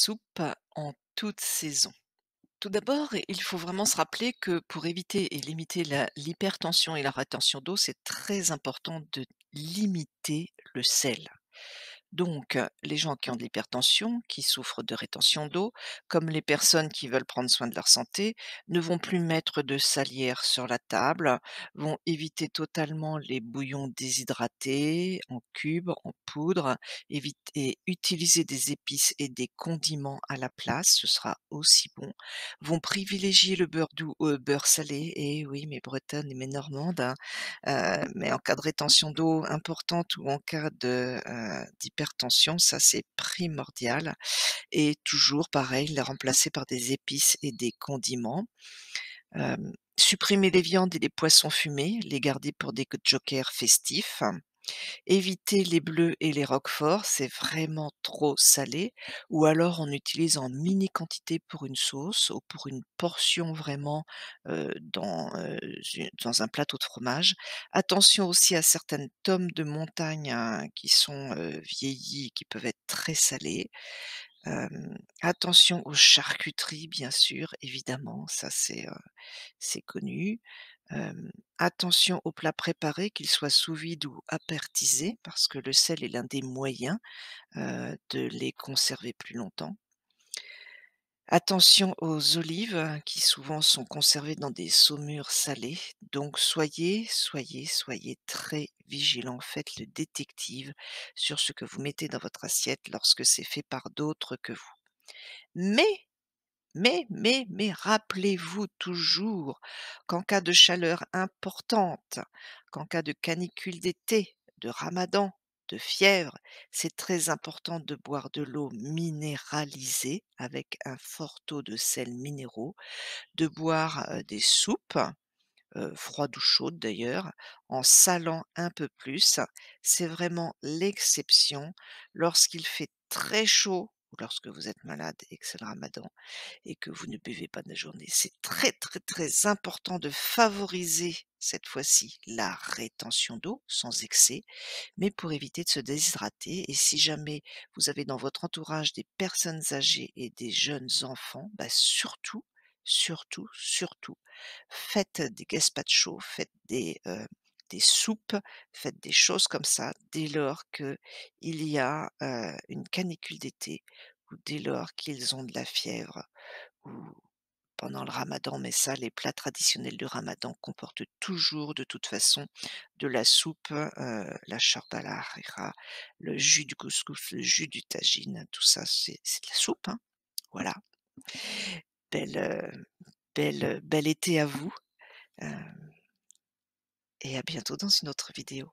soupe en toute saison? Tout d'abord, il faut vraiment se rappeler que pour éviter et limiter l'hypertension et la rétention d'eau, c'est très important de limiter le sel. Donc, les gens qui ont de l'hypertension, qui souffrent de rétention d'eau, comme les personnes qui veulent prendre soin de leur santé, ne vont plus mettre de salière sur la table, vont éviter totalement les bouillons déshydratés en cubes, en poudre, éviter utiliser des épices et des condiments à la place, ce sera aussi bon. Vont privilégier le beurre doux au beurre salé, et oui, mes bretonnes et mes normandes, hein, mais en cas de rétention d'eau importante ou en cas d'hypertension, ça c'est primordial et toujours pareil, les remplacer par des épices et des condiments. Supprimer les viandes et les poissons fumés, les garder pour des jokers festifs. Éviter les bleus et les roquefort, c'est vraiment trop salé, ou alors on utilise en mini quantité pour une sauce ou pour une portion vraiment, dans un plateau de fromage. Attention aussi à certaines tomes de montagne, hein, qui sont, vieillies, qui peuvent être très salées. Attention aux charcuteries bien sûr, évidemment, ça c'est connu. Attention aux plats préparés, qu'ils soient sous vide ou apertisés, parce que le sel est l'un des moyens, de les conserver plus longtemps. Attention aux olives, qui souvent sont conservées dans des saumures salées, donc soyez très vigilants. Faites le détective sur ce que vous mettez dans votre assiette lorsque c'est fait par d'autres que vous. Mais mais rappelez-vous toujours qu'en cas de chaleur importante, qu'en cas de canicule d'été, de ramadan, de fièvre, c'est très important de boire de l'eau minéralisée avec un fort taux de sels minéraux, de boire, des soupes, froides ou chaudes d'ailleurs, en salant un peu plus. C'est vraiment l'exception lorsqu'il fait très chaud ou lorsque vous êtes malade et que c'est le ramadan et que vous ne buvez pas de la journée. C'est très, très, très important de favoriser cette fois-ci la rétention d'eau sans excès, mais pour éviter de se déshydrater. Et si jamais vous avez dans votre entourage des personnes âgées et des jeunes enfants, bah surtout, surtout, surtout, faites des gazpacho, faites des soupes, faites des choses comme ça dès lors qu'il y a, une canicule d'été ou dès lors qu'ils ont de la fièvre ou pendant le ramadan, mais ça, les plats traditionnels du ramadan comportent toujours, de toute façon, de la soupe, la chorba, la harira, le jus du couscous, le jus du tagine, tout ça, c'est de la soupe, hein. Voilà. Belle, bel été à vous, heu et à bientôt dans une autre vidéo.